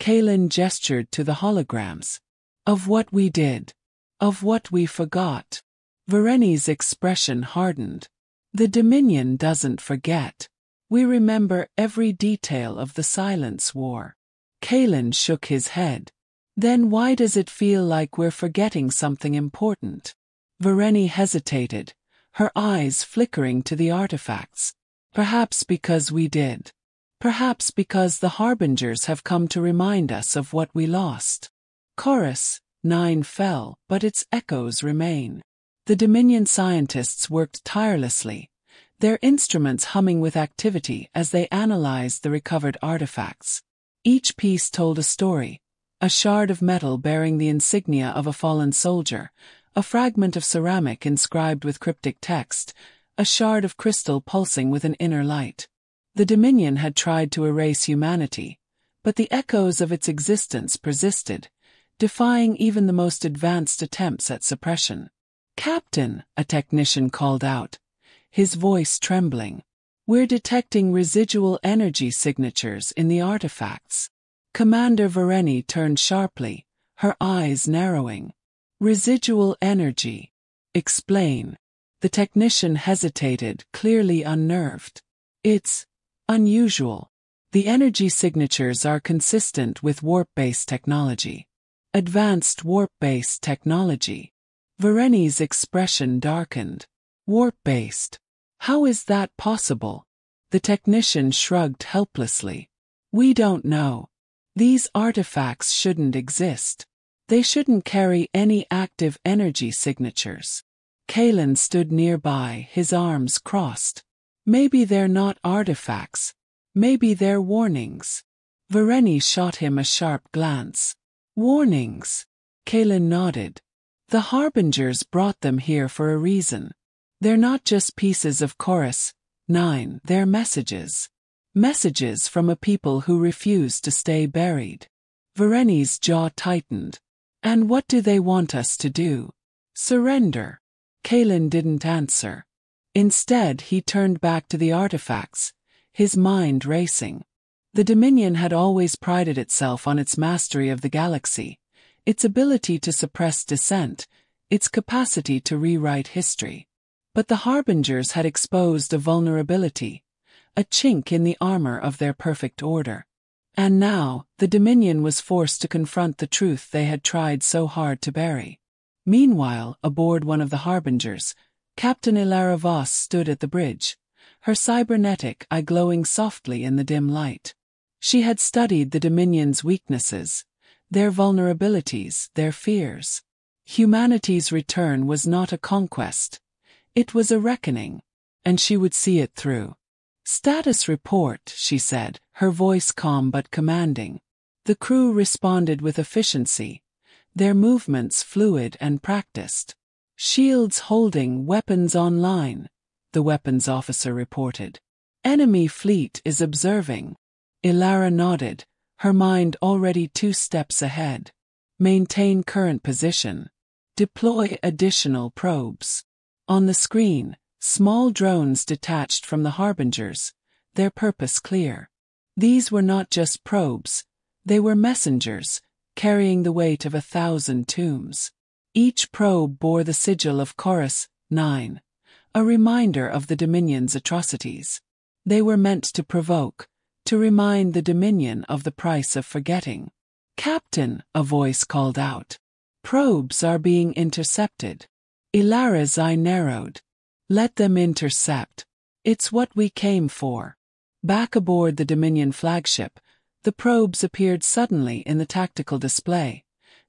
Kaelin gestured to the holograms. Of what we did. Of what we forgot. Vareni's expression hardened. The Dominion doesn't forget. We remember every detail of the Silence War. Kaelin shook his head. Then why does it feel like we're forgetting something important? Vareni hesitated, her eyes flickering to the artifacts. Perhaps because we did. Perhaps because the Harbingers have come to remind us of what we lost. Chorus-9 fell, but its echoes remain. The Dominion scientists worked tirelessly, their instruments humming with activity as they analyzed the recovered artifacts. Each piece told a story, a shard of metal bearing the insignia of a fallen soldier, a fragment of ceramic inscribed with cryptic text, a shard of crystal pulsing with an inner light. The Dominion had tried to erase humanity, but the echoes of its existence persisted, defying even the most advanced attempts at suppression. "Captain," a technician called out, his voice trembling. "We're detecting residual energy signatures in the artifacts." Commander Vareni turned sharply, her eyes narrowing. "Residual energy. Explain." The technician hesitated, clearly unnerved. "It's unusual. The energy signatures are consistent with warp-based technology. Advanced warp-based technology." Vareni's expression darkened. "Warp-based? How is that possible?" The technician shrugged helplessly. "We don't know. These artifacts shouldn't exist. They shouldn't carry any active energy signatures." Kaelin stood nearby, his arms crossed. "Maybe they're not artifacts. Maybe they're warnings." Vareni shot him a sharp glance. "Warnings?" Kaelin nodded. "The Harbingers brought them here for a reason. They're not just pieces of Chorus-9, they're messages. Messages from a people who refuse to stay buried." Vareni's jaw tightened. "And what do they want us to do? Surrender?" Kaelin didn't answer. Instead, he turned back to the artifacts, his mind racing. The Dominion had always prided itself on its mastery of the galaxy, its ability to suppress dissent, its capacity to rewrite history. But the Harbingers had exposed a vulnerability, a chink in the armor of their perfect order. And now, the Dominion was forced to confront the truth they had tried so hard to bury. Meanwhile, aboard one of the Harbingers, Captain Ilara Voss stood at the bridge, her cybernetic eye glowing softly in the dim light. She had studied the Dominion's weaknesses, their vulnerabilities, their fears. Humanity's return was not a conquest. It was a reckoning, and she would see it through. "Status report," she said, her voice calm but commanding. The crew responded with efficiency, their movements fluid and practiced. "Shields holding, weapons online," the weapons officer reported. "Enemy fleet is observing." Ilara nodded, her mind already 2 steps ahead. "Maintain current position. Deploy additional probes." On the screen, small drones detached from the Harbingers, their purpose clear. These were not just probes, they were messengers, carrying the weight of 1,000 tombs. Each probe bore the sigil of Chorus-9, a reminder of the Dominion's atrocities. They were meant to provoke, to remind the Dominion of the price of forgetting. "Captain," a voice called out. "Probes are being intercepted." Ilara's eye narrowed. "Let them intercept. It's what we came for." Back aboard the Dominion flagship, the probes appeared suddenly in the tactical display,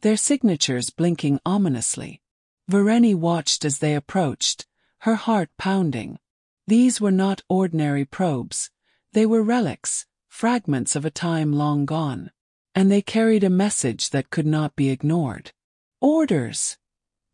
their signatures blinking ominously. Vareni watched as they approached, her heart pounding. These were not ordinary probes. They were relics, fragments of a time long gone. And they carried a message that could not be ignored. "Orders?"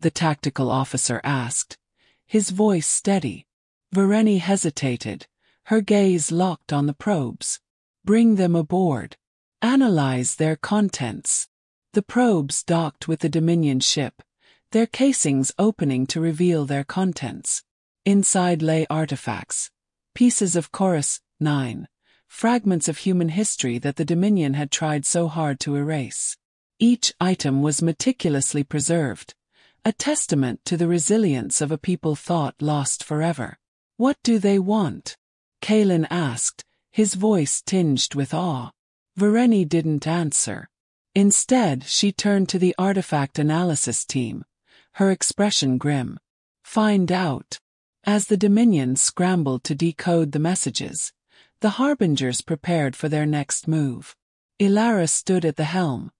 the tactical officer asked, his voice steady. Vareni hesitated, her gaze locked on the probes. "Bring them aboard. Analyze their contents." The probes docked with the Dominion ship, their casings opening to reveal their contents. Inside lay artifacts, pieces of Chorus-9, fragments of human history that the Dominion had tried so hard to erase. Each item was meticulously preserved, a testament to the resilience of a people thought lost forever. "What do they want?" Kalen asked, his voice tinged with awe. Vareni didn't answer. Instead, she turned to the artifact analysis team, her expression grim. "Find out." As the Dominion scrambled to decode the messages, the Harbingers prepared for their next move. Ilara stood at the helm,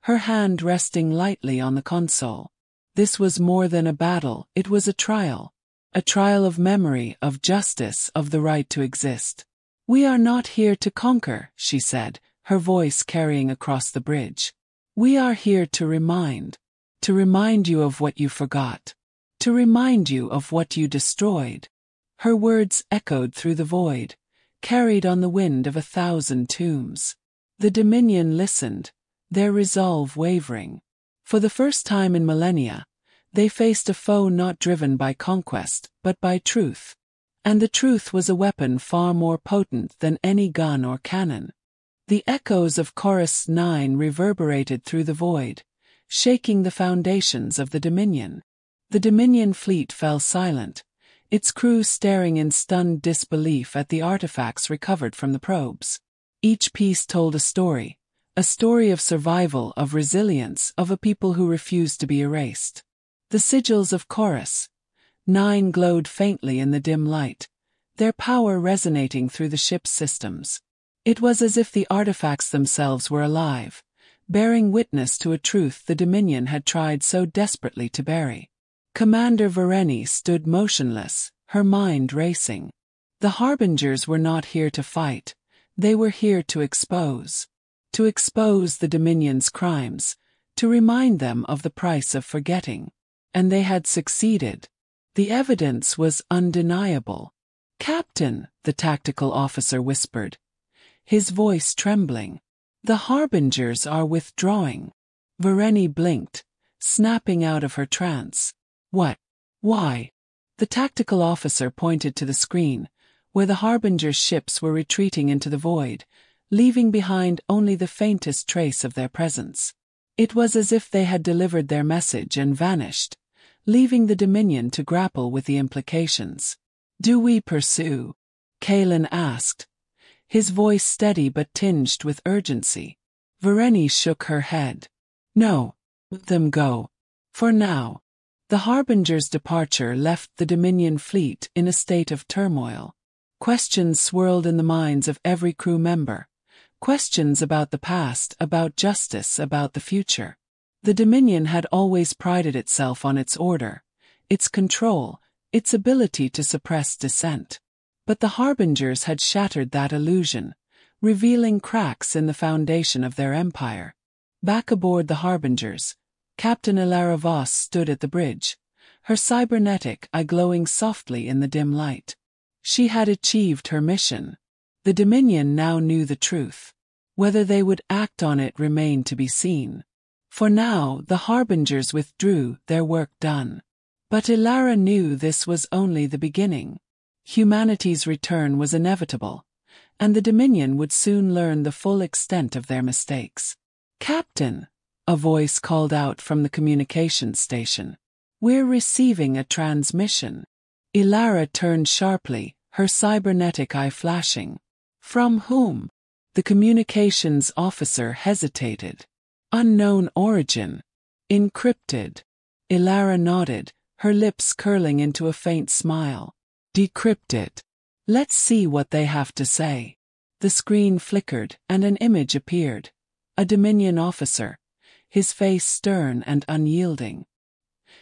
her hand resting lightly on the console. This was more than a battle, it was a trial. A trial of memory, of justice, of the right to exist. "We are not here to conquer," she said, her voice carrying across the bridge. "We are here to remind you of what you forgot. To remind you of what you destroyed." Her words echoed through the void, carried on the wind of 1,000 tombs. The Dominion listened, their resolve wavering. For the first time in millennia, they faced a foe not driven by conquest, but by truth. And the truth was a weapon far more potent than any gun or cannon. The echoes of Chorus-9 reverberated through the void, shaking the foundations of the Dominion. The Dominion fleet fell silent, its crew staring in stunned disbelief at the artifacts recovered from the probes. Each piece told a story of survival, of resilience, of a people who refused to be erased. The sigils of Chorus-9 glowed faintly in the dim light, their power resonating through the ship's systems. It was as if the artifacts themselves were alive, bearing witness to a truth the Dominion had tried so desperately to bury. Commander Vareni stood motionless, her mind racing. The Harbingers were not here to fight, they were here to expose. To expose the Dominion's crimes, to remind them of the price of forgetting. And they had succeeded. The evidence was undeniable. "Captain," the tactical officer whispered, his voice trembling. "The Harbingers are withdrawing." Vareni blinked, snapping out of her trance. "What? Why?" The tactical officer pointed to the screen, where the Harbingers' ships were retreating into the void, leaving behind only the faintest trace of their presence. It was as if they had delivered their message and vanished, leaving the Dominion to grapple with the implications. "Do we pursue?" Kalen asked, his voice steady but tinged with urgency. Vareni shook her head. "No. Let them go. For now." The Harbinger's departure left the Dominion fleet in a state of turmoil. Questions swirled in the minds of every crew member. Questions about the past, about justice, about the future. The Dominion had always prided itself on its order, its control, its ability to suppress dissent. But the Harbingers had shattered that illusion, revealing cracks in the foundation of their empire. Back aboard the Harbingers, Captain Ilara Voss stood at the bridge, her cybernetic eye glowing softly in the dim light. She had achieved her mission. The Dominion now knew the truth. Whether they would act on it remained to be seen. For now, the Harbingers withdrew, their work done. But Ilara knew this was only the beginning. Humanity's return was inevitable, and the Dominion would soon learn the full extent of their mistakes. "Captain," a voice called out from the communications station. "We're receiving a transmission." Ilara turned sharply, her cybernetic eye flashing. "From whom?" The communications officer hesitated. "Unknown origin. Encrypted." Ilara nodded, her lips curling into a faint smile. "Decrypt it. Let's see what they have to say." The screen flickered, and an image appeared. A Dominion officer, his face stern and unyielding.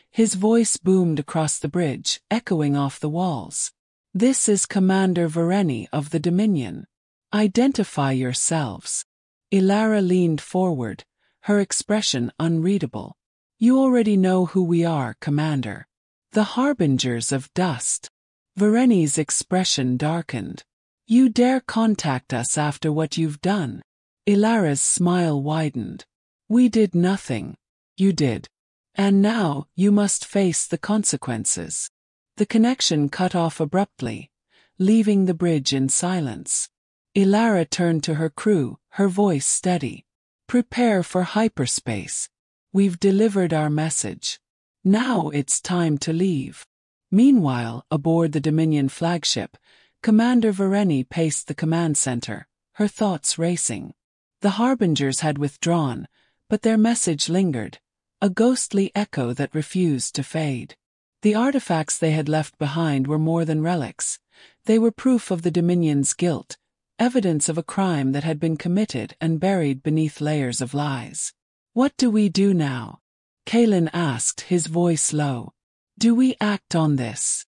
His voice boomed across the bridge, echoing off the walls. "This is Commander Vareni of the Dominion. Identify yourselves." Ilara leaned forward, her expression unreadable. "You already know who we are, Commander. The Harbingers of Dust." Vareni's expression darkened. "You dare contact us after what you've done?" Ilara's smile widened. "We did nothing. You did. And now, you must face the consequences." The connection cut off abruptly, leaving the bridge in silence. Ilara turned to her crew, her voice steady. Prepare for hyperspace. We've delivered our message. Now it's time to leave. Meanwhile, aboard the Dominion flagship, Commander Vareni paced the command center, her thoughts racing. The Harbingers had withdrawn, but their message lingered, a ghostly echo that refused to fade. The artifacts they had left behind were more than relics. They were proof of the Dominion's guilt, evidence of a crime that had been committed and buried beneath layers of lies. What do we do now? Kalen asked, his voice low. Do we act on this?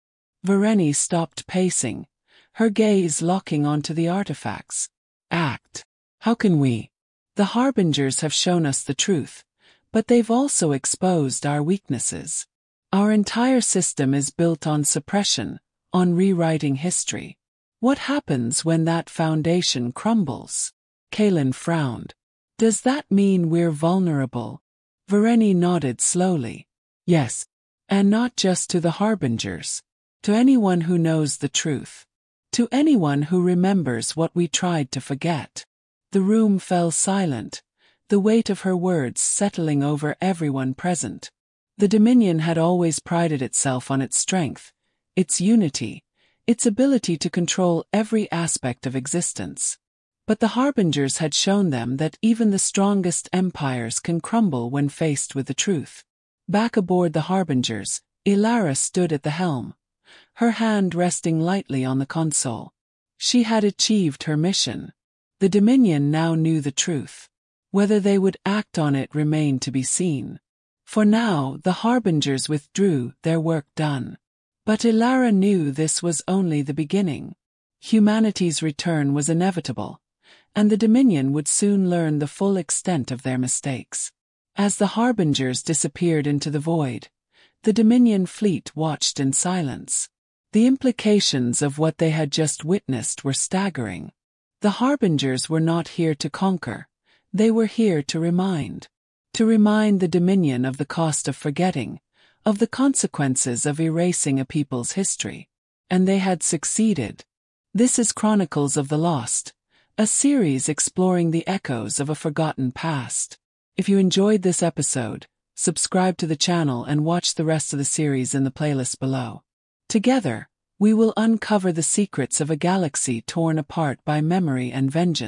Vareni stopped pacing, her gaze locking onto the artifacts. Act. How can we? The Harbingers have shown us the truth, but they've also exposed our weaknesses. Our entire system is built on suppression, on rewriting history. What happens when that foundation crumbles? Kalen frowned. Does that mean we're vulnerable? Vareni nodded slowly. Yes, and not just to the Harbingers. To anyone who knows the truth. To anyone who remembers what we tried to forget. The room fell silent, the weight of her words settling over everyone present. The Dominion had always prided itself on its strength, its unity, its ability to control every aspect of existence. But the Harbingers had shown them that even the strongest empires can crumble when faced with the truth. Back aboard the Harbingers, Ilara stood at the helm, her hand resting lightly on the console. She had achieved her mission. The Dominion now knew the truth. Whether they would act on it remained to be seen. For now, the Harbingers withdrew, their work done. But Ilara knew this was only the beginning. Humanity's return was inevitable, and the Dominion would soon learn the full extent of their mistakes. As the Harbingers disappeared into the void, the Dominion fleet watched in silence. The implications of what they had just witnessed were staggering. The Harbingers were not here to conquer, they were here to remind. To remind the Dominion of the cost of forgetting, of the consequences of erasing a people's history. And they had succeeded. This is Chronicles of the Lost, a series exploring the echoes of a forgotten past. If you enjoyed this episode, subscribe to the channel and watch the rest of the series in the playlist below. Together, we will uncover the secrets of a galaxy torn apart by memory and vengeance.